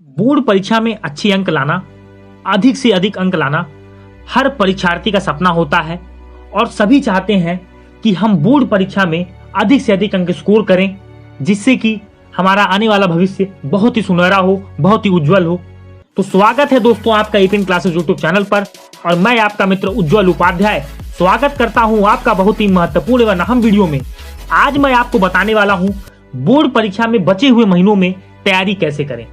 Board परीक्षा में अच्छे अंक लाना, अधिक से अधिक अंक लाना हर परीक्षार्थी का सपना होता है और सभी चाहते हैं कि हम बोर्ड परीक्षा में अधिक से अधिक अंक स्कोर करें, जिससे कि हमारा आने वाला भविष्य बहुत ही सुनहरा हो, बहुत ही उज्जवल हो। तो स्वागत है दोस्तों आपका एपीएन क्लासेस यूट्यूब चैनल पर और मैं आपका मित्र उज्जवल उपाध्याय स्वागत करता हूं आपका बहुत ही महत्वपूर्ण एवं अहम वीडियो में। आज मैं आपको बताने वाला हूं बोर्ड परीक्षा में बचे हुए महीनों में तैयारी कैसे करें।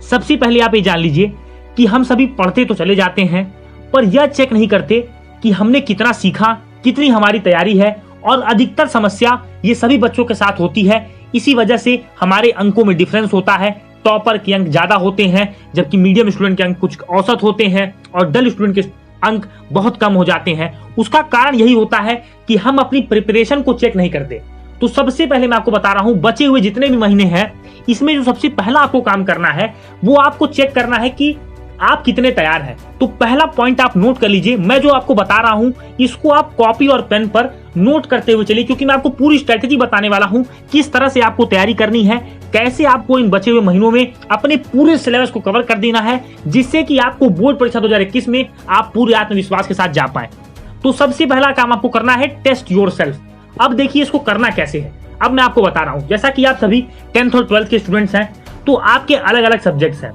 सबसे पहले आप ये जान लीजिए कि हम सभी पढ़ते तो चले जाते हैं, पर यह चेक नहीं करते कि हमने कितना सीखा, कितनी हमारी तैयारी है। और अधिकतर समस्या ये सभी बच्चों के साथ होती है। इसी वजह से हमारे अंकों में डिफरेंस होता है। टॉपर के अंक ज्यादा होते हैं, जबकि मीडियम स्टूडेंट के अंक कुछ औसत होते हैं और डल स्टूडेंट के अंक बहुत कम हो जाते हैं। उसका कारण यही होता है कि हम अपनी प्रिपरेशन को चेक नहीं करते। तो सबसे पहले मैं आपको बता रहा हूं, बचे हुए जितने भी महीने हैं, इसमें जो सबसे पहला आपको काम करना है वो आपको चेक करना है कि आप कितने तैयार हैं। तो पहला पॉइंट आप नोट कर लीजिए। मैं जो आपको बता रहा हूं इसको आप कॉपी और पेन पर नोट करते हुए चलिए, क्योंकि मैं आपको पूरी स्ट्रेटेजी बताने वाला हूं किस तरह से आपको तैयारी करनी है, कैसे आपको इन बचे हुए महीनों में अपने पूरे सिलेबस को कवर कर देना है, जिससे कि आपको बोर्ड परीक्षा 2021 में आप पूरे आत्मविश्वास के साथ जा पाए। तो सबसे पहला काम आपको करना है टेस्ट योरसेल्फ। अब देखिए इसको करना कैसे है, अब मैं आपको बता रहा हूं। जैसा कि आप सभी 10th और 12th के स्टूडेंट्स हैं, तो आपके अलग अलग सब्जेक्ट्स हैं।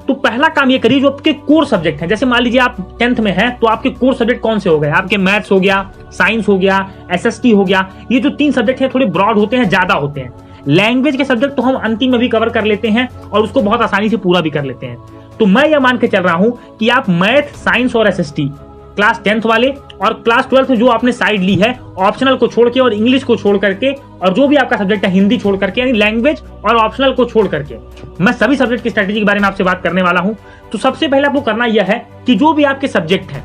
तो पहला काम ये करिए जो आपके कोर सब्जेक्ट हैं। जैसे मान लीजिए आप 10th में हैं, तो आपके कोर सब्जेक्ट कौन से हो गए? आपके मैथ्स हो गया, साइंस हो गया, एसएसटी हो गया। ये जो 3 सब्जेक्ट हैं थोड़े ब्रॉड होते हैं, ज्यादा होते हैं। लैंग्वेज के सब्जेक्ट तो हम अंतिम में भी कवर कर लेते हैं और उसको बहुत आसानी से पूरा भी कर लेते हैं। तो मैं ये मान के चल रहा हूं कि आप मैथ, साइंस और एसएसटी क्लास 10th वाले और क्लास 12th में जो आपने साइड ली है ऑप्शनल को छोड़ के और इंग्लिश को छोड़ करके और जो भी आपका सब्जेक्ट है हिंदी छोड़ करके, यानी लैंग्वेज और ऑप्शनल को छोड़ करके, मैं सभी सब्जेक्ट की स्ट्रेटेजी के बारे में आपसे बात करने वाला हूं। तो सबसे पहले आपको करना यह है कि जो भी आपके सब्जेक्ट हैं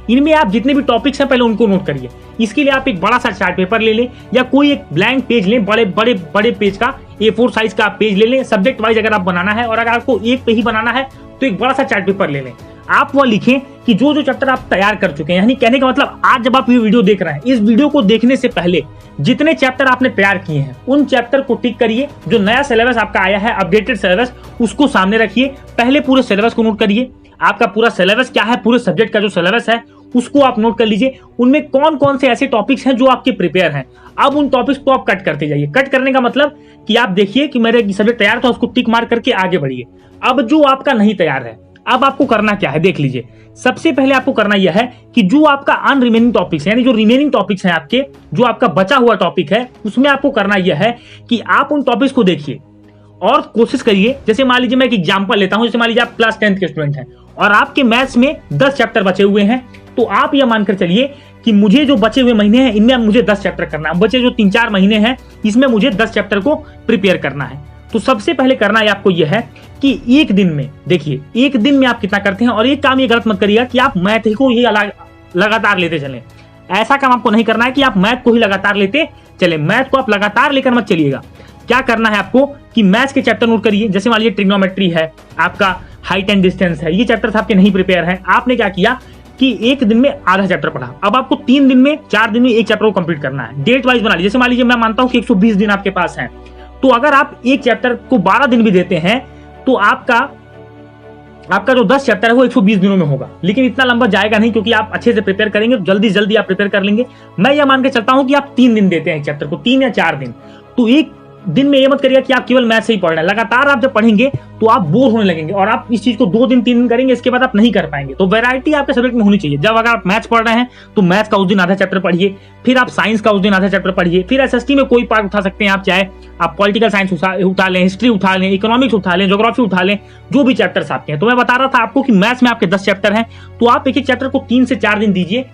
इनमें आप जितने भी टॉपिक्स हैं पहले उनको नोट करिए। इसके लिए आप एक बड़ा सा चार्ट पेपर ले लें या कोई एक ब्लैंक पेज लें, बड़े पेज का A4 साइज का आप पेज ले लें। सब्जेक्ट वाइज अगर आप बनाना है और अगर आपको एक पे ही बनाना है तो एक बड़ा सा चार्ट पेपर ले लें। आप वह लिखें कि जो जो चैप्टर आप तैयार कर चुके हैं, यानी कहने का मतलब आज जब आप ये वीडियो देख रहे हैं, इस वीडियो को देखने से पहले जितने चैप्टर आपने तैयार किए हैं उन चैप्टर को टिक करिए। जो नया सिलेबस आपका आया है, अपडेटेड सिलेबस, उसको सामने रखिए। पहले पूरे सिलेबस को नोट करिए। आपका पूरा सिलेबस क्या है, पूरे सब्जेक्ट का जो सिलेबस है उसको आप नोट कर लीजिए। उनमें कौन कौन से ऐसे टॉपिक्स हैं जो आपके प्रिपेयर हैं। अब उन टॉपिक्स को आप कट करते जाइए। कट करने का मतलब कि आप देखिए कि मेरे सब्जेक्ट तैयार था, उसको टिक मार करके आगे बढ़िए। अब जो आपका नहीं तैयार है, अब आपको करना क्या है देख लीजिए। सबसे पहले आपको करना यह है कि जो आपका अनरिमेनिंग टॉपिक्स है, यानी जो रिमेनिंग टॉपिक्स हैं आपके, जो आपका बचा हुआ टॉपिक है, उसमें आपको करना यह है कि आप उन टॉपिक्स को देखिए और कोशिश करिए। जैसे मान लीजिए मैं एक एग्जांपल लेता हूं, जैसे मान लीजिए आप क्लास 10th के स्टूडेंट हैं और आपके मैथ्स में 10 चैप्टर बचे हुए हैं, तो आप यह मानकर चलिए कि मुझे जो बचे हुए महीने हैं इनमें मुझे 10 चैप्टर करना है। बचे जो 3-4 महीने हैं इसमें मुझे 10 चैप्टर को प्रिपेयर करना है। तो सबसे पहले करना है आपको यह है कि एक दिन में देखिए, एक दिन में आप कितना करते हैं। और एक काम ये गलत मत करिएगा कि आप मैथ को ही लगातार लेते चलें। ऐसा काम आपको नहीं करना है कि आप मैथ को ही लगातार लेते चले। मैथ को आप लगातार लेकर मत चलिएगा। क्या करना है आपको कि मैथ्स के चैप्टर नोट करिए। जैसे मान लीजिए ट्रिग्नोमेट्री है, आपका हाइट एंड डिस्टेंस है, ये चैप्टर आपके नहीं प्रिपेयर है। आपने क्या किया कि एक दिन में आधा चैप्टर पढ़ा। अब आपको 3 दिन में, 4 दिन में एक चैप्टर को कंप्लीट करना है। डेट वाइज बना लीजिए। जैसे मान लीजिए मैं मानता हूं कि 120 दिन आपके पास है, तो अगर आप एक चैप्टर को 12 दिन भी देते हैं तो आपका जो 10 चैप्टर है वो 120 दिनों में होगा। लेकिन इतना लंबा जाएगा नहीं, क्योंकि आप अच्छे से प्रिपेयर करेंगे तो जल्दी आप प्रिपेयर कर लेंगे। मैं यह मान के चलता हूं कि आप 3 दिन देते हैं एक चैप्टर को, 3 या 4 दिन। तो एक दिन में ये मत करिएगा कि आप केवल मैथ से ही पढ़ रहे हैं। लगातार आप जब पढ़ेंगे तो आप बोर होने लगेंगे और आप इस चीज को 2 दिन 3 दिन करेंगे, इसके बाद आप नहीं कर पाएंगे। तो वैरायटी आपके सब्जेक्ट में होनी चाहिए। जब अगर आप मैथ्स पढ़ रहे हैं तो मैथ्स का उस दिन आधा चैप्टर पढ़िए, फिर आप साइंस का उस दिन आधा चैप्टर पढ़िए, फिर एसएसटी में कोई पार्ट उठा सकते हैं आप, चाहे आप पॉलिटिकल साइंस उठा लें, हिस्ट्री उठा लें, इकोनॉमिक्स उठा लें, ज्योग्राफी उठा लें, जो भी चैप्टर्स आपके हैं। तो मैं बता रहा था आपको कि मैथ्स में आपके 10 चैप्टर हैं, तो आप एक एक चैप्टर को 3 से 4 दिन दीजिए।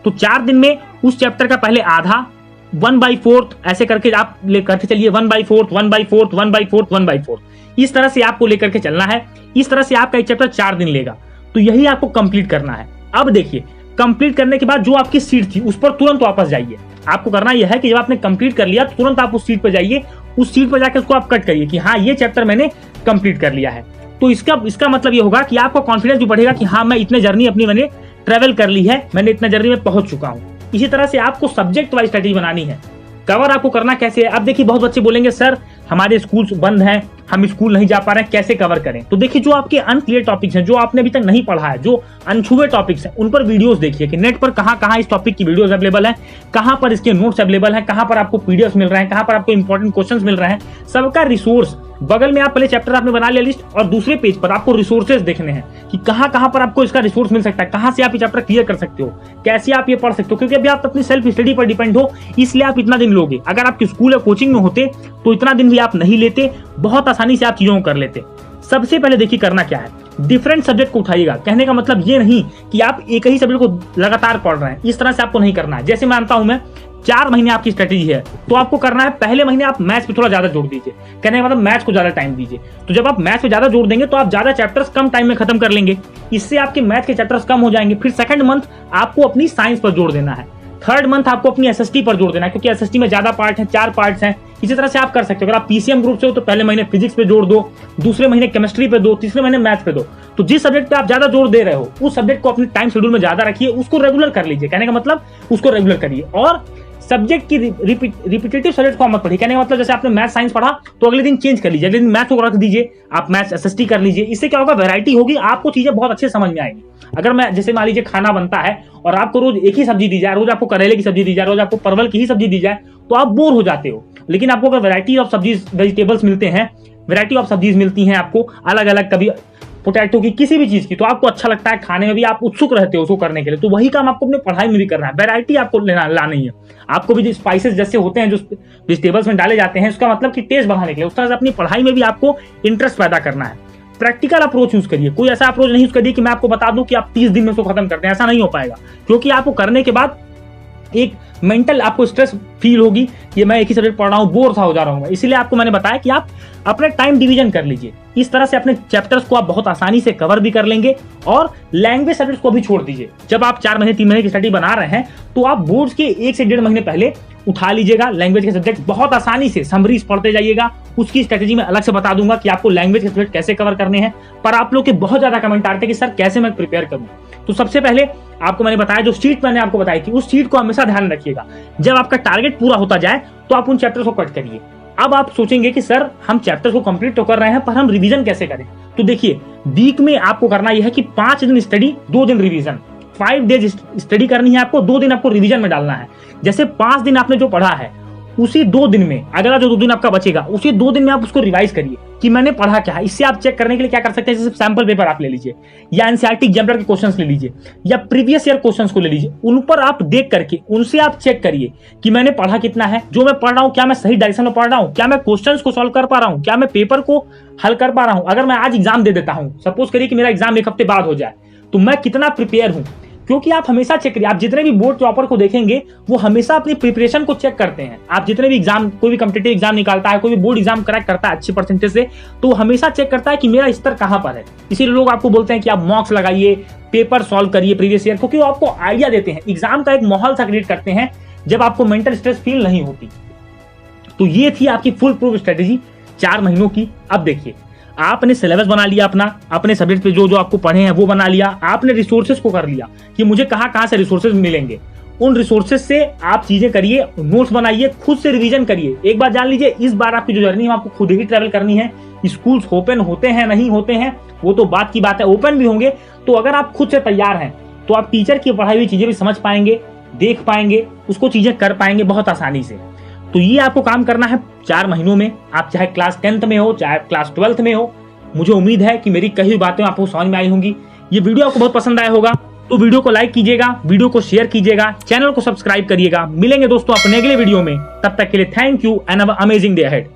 तो 4 दिन में उस चैप्टर का पहले आधा 1/4 ऐसे करके आप लेकर के चलिए। 1/4, 1/4, 1/4, 1/4, इस तरह से आपको लेकर के चलना है। इस तरह से आपका एक चैप्टर 4 दिन लेगा। तो यही आपको कंप्लीट करना है। अब देखिए, कंप्लीट करने के बाद जो आपकी सीट थी उस पर तुरंत वापस जाइए। आपको करना यह है कि जब आपने कंप्लीट कर लिया तुरंत आप उस सीट पर जाइए। उस सीट पर जाकर उसको आप कट करिए कि हाँ, ये चैप्टर मैंने कंप्लीट कर लिया है। तो इसका मतलब ये होगा कि आपका कॉन्फिडेंस भी बढ़ेगा कि हाँ, मैं इतने जर्नी अपनी मैंने ट्रेवल कर ली है, मैंने इतना जर्नी में पहुंच चुका हूं। इसी तरह से आपको सब्जेक्ट वाइज स्ट्रेटेजी बनानी है। कवर आपको करना कैसे है? अब देखिए, बहुत बच्चे बोलेंगे सर हमारे स्कूल्स बंद हैं, हम स्कूल नहीं जा पा रहे हैं, कैसे कवर करें। तो देखिए जो आपके अनक्लियर टॉपिक्स हैं, जो आपने अभी तक नहीं पढ़ा है, जो अनछुए टॉपिक्स हैं, उन पर वीडियोस देखिए कि नेट पर कहां कहां इस टॉपिक की वीडियोस अवेलेबल है, कहां पर इसके नोट्स अवेलेबल है, कहां पर आपको पीडीएफ मिल रहे हैं, कहां पर आपको इंपॉर्टेंट क्वेश्चंस मिल रहे हैं, सबका रिसोर्स बगल में। आप पहले चैप्टर आपने बना लिया लिस्ट, और दूसरे पेज पर आपको रिसोर्सेज देखने हैं कि कहां कहां पर आपको इसका रिसोर्स मिल सकता है, कहां से आप ये चैप्टर क्लियर कर सकते हो, कैसे आप ये पढ़ सकते हो। क्योंकि अभी आप अपनी सेल्फ स्टडी पर डिपेंड हो, इसलिए आप इतना दिन लोगे। अगर आप स्कूल या कोचिंग में होते तो इतना दिन भी आप नहीं लेते, बहुत आसानी से आप चीजों को कर लेते। सबसे पहले देखिए करना क्या है, डिफरेंट सब्जेक्ट को उठाइएगा। कहने का मतलब ये नहीं कि आप एक ही सब्जेक्ट को लगातार पढ़ रहे हैं, इस तरह से आपको नहीं करना है। जैसे मानता हूं मैं 4 महीने आपकी स्ट्रेटेजी है, तो आपको करना है पहले महीने आप मैथ्स पे थोड़ा ज्यादा जोर दीजिए। कहने का मतलब मैथ्स को ज्यादा टाइम दीजिए। तो जब आप मैथ्स पे ज्यादा जोर देंगे तो आप ज्यादा चैप्टर्स कम टाइम में खत्म कर लेंगे, इससे आपके मैथ्स के चैप्टर्स कम हो जाएंगे। फिर सेकंड मंथ आपको अपनी साइंस पर जोर देना है, थर्ड मंथ आपको अपनी एसएसटी पर जोर देना है, क्योंकि एसएसटी में ज्यादा पार्ट है, 4 पार्ट्स हैं। इसी तरह से आप कर सकते हो। अगर आप पीसीएम ग्रुप से हो तो पहले महीने फिजिक्स पे जोर दो, दूसरे महीने केमिस्ट्री पे दो, तीसरे महीने मैथ्स पे दो। तो जिस सब्जेक्ट पे आप ज्यादा जोर दे रहे हो उस सब्जेक्ट को अपने टाइम शेड्यूल में ज्यादा रखिए, उसको रेगुलर कर लीजिए। कहने का मतलब उसको रेगुलर करिए, और सब्जेक्ट की रिपीटेटिव सब्जेक्ट को मत पढ़िए। कहने का मतलब जैसे आपने मैथ साइंस पढ़ा तो अगले दिन चेंज कर लीजिए, अगले दिन मैथ को रख दीजिए, आप मैथ्स एसएसटी कर लीजिए। इससे क्या होगा, वैरायटी होगी, आपको चीजें बहुत अच्छे समझ में आएंगी। अगर मैं जैसे मान लीजिए खाना बनता है और आपको रोज एक ही सब्जी दी जाए, रोज आपको करेले की सब्जी दी जाए, रोज आपको परवल की ही सब्जी दी जाए, तो आप बोर हो जाते हो। लेकिन आपको अगर वैरायटी ऑफ सब्जीज वेजिटेबल्स मिलते हैं, वैरायटी ऑफ सब्जीज मिलती हैं आपको अलग अलग, कभी पोटैटो की, किसी भी चीज की, तो आपको अच्छा लगता है खाने में भी, आप उत्सुक रहते हो उसको करने के लिए। तो वही काम आपको अपने पढ़ाई में भी करना है, वैरायटी आपको लानी है। आपको भी जो स्पाइसेस जैसे होते हैं जो वेजिटेबल्स में डाले जाते हैं, उसका मतलब कि टेस्ट बढ़ाने के लिए, उस तरह से अपनी पढ़ाई में भी आपको इंटरेस्ट पैदा करना है। प्रैक्टिकल अप्रोच यूज करिए, कोई ऐसा अप्रोच नहीं यूज करिए कि मैं आपको बता दूं कि आप 30 दिन में उसको खत्म करते हैं, ऐसा नहीं हो पाएगा। क्योंकि आपको करने के बाद एक मेंटल आपको स्ट्रेस फील होगी, ये मैं एक ही सब्जेक्ट पढ़ रहा हूँ, बोर सा हो जा रहा हूँ मैं। इसीलिए आपको मैंने बताया कि आप अपने टाइम डिवीजन कर लीजिए। इस तरह से अपने चैप्टर्स को आप बहुत आसानी से कवर भी कर लेंगे, और लैंग्वेज सब्जेक्ट्स को भी छोड़ दीजिए। जब आप 4 महीने 3 महीने की स्टडी बना रहे हैं तो आप बोर्ड्स के 1 से 1.5 महीने पहले उठा लीजिएगा लैंग्वेज के सब्जेक्ट, बहुत आसानी से समरीज पढ़ते जाइएगा। उसकी स्ट्रेटेजी में अलग से बता दूंगा कि आपको लैंग्वेज के सब्जेक्ट कैसे कवर करने हैं। पर आप लोग के बहुत ज्यादा कमेंट आते हैं कि सर कैसे मैं प्रिपेयर करूं। तो सबसे पहले आपको मैंने बताया, जो शीट मैंने आपको बताई थी, उस शीट को हमेशा ध्यान रखिएगा। जब आपका टारगेट पूरा होता जाए तो आप उन चैप्टर्स को कट करिए। अब आप सोचेंगे कि सर हम चैप्टर्स को कंप्लीट तो कर रहे हैं, पर हम रिवीजन कैसे करें। तो देखिए, वीक में आपको करना यह है कि 5 दिन स्टडी, 2 दिन रिवीजन। 5 डेज स्टडी करनी है आपको, 2 दिन आपको रिवीजन में डालना है। जैसे 5 दिन आपने जो पढ़ा है, उसी 2 दिन में, अगला जो 2 दिन आपका बचेगा, उसी 2 दिन में आप उसको रिवाइज करिए कि मैंने पढ़ा क्या है। इससे आप चेक करने के लिए क्या कर सकते हैं, जैसे सैंपल पेपर आप ले लीजिए, या एनसीईआरटी एग्जामिनर के क्वेश्चंस ले लीजिए, या प्रीवियस ईयर क्वेश्चंस को ले लीजिए। उन पर आप देख करके उनसे आप चेक करिए कि मैंने पढ़ा कितना है, जो मैं पढ़ रहा हूं क्या मैं सही डायरेक्शन में पढ़ रहा हूं, क्या मैं क्वेश्चंस को सॉल्व कर पा रहा हूं, क्या मैं पेपर को हल कर पा रहा हूं। अगर मैं आज एग्जाम दे देता हूं, सपोज करिए कि मेरा एग्जाम 1 हफ्ते बाद हो जाए, तो मैं कितना प्रिपेयर हूं। क्योंकि आप हमेशा चेक करिए, आप जितने भी बोर्ड टॉपर को देखेंगे वो हमेशा अपनी प्रिपरेशन को चेक करते हैं। आप जितने भी एग्जाम, कोई भी कॉम्पिटिटिव एग्जाम निकालता है, कोई भी बोर्ड एग्जाम क्रैक करता है अच्छे परसेंटेज से, तो हमेशा चेक करता है कि मेरा स्तर कहां पर है। इसीलिए लोग आपको बोलते हैं कि आप मॉक्स लगाइए, पेपर सॉल्व करिए प्रीवियस ईयर, क्योंकि वो आपको आइडिया देते हैं, एग्जाम का एक माहौल सा क्रिएट करते हैं जब आपको मेंटल स्ट्रेस फील नहीं होती। तो ये थी आपकी फुल प्रूफ स्ट्रेटेजी 4 महीनों की। अब देखिए, आपने सिलेबस बना लिया अपना, अपने सब्जेक्ट पे जो जो आपको पढ़े हैं वो बना लिया, आपने रिसोर्सेज को कर लिया कि मुझे कहां कहां से रिसोर्सेज मिलेंगे। उन रिसोर्सेज से आप चीजें करिए, नोट्स बनाइए, खुद से रिवीजन करिए। एक बात जान लीजिए, इस बार आपकी जो जर्नी है आपको खुद ही ट्रैवल करनी है। स्कूल्स ओपन होते हैं नहीं होते हैं वो तो बात की बात है, ओपन भी होंगे, तो अगर आप खुद से तैयार हैं तो आप टीचर की पढ़ाई हुई चीजें भी समझ पाएंगे, देख पाएंगे, उसको चीजें कर पाएंगे बहुत आसानी से। तो ये आपको काम करना है 4 महीनों में। आप चाहे क्लास 10th में हो, चाहे क्लास 12th में हो, मुझे उम्मीद है कि मेरी कही हुई बातें आपको समझ में आई होंगी। ये वीडियो आपको बहुत पसंद आया होगा, तो वीडियो को लाइक कीजिएगा, वीडियो को शेयर कीजिएगा, चैनल को सब्सक्राइब करिएगा। मिलेंगे दोस्तों अपने अगले वीडियो में, तब तक के लिए thank you and have a amazing day ahead.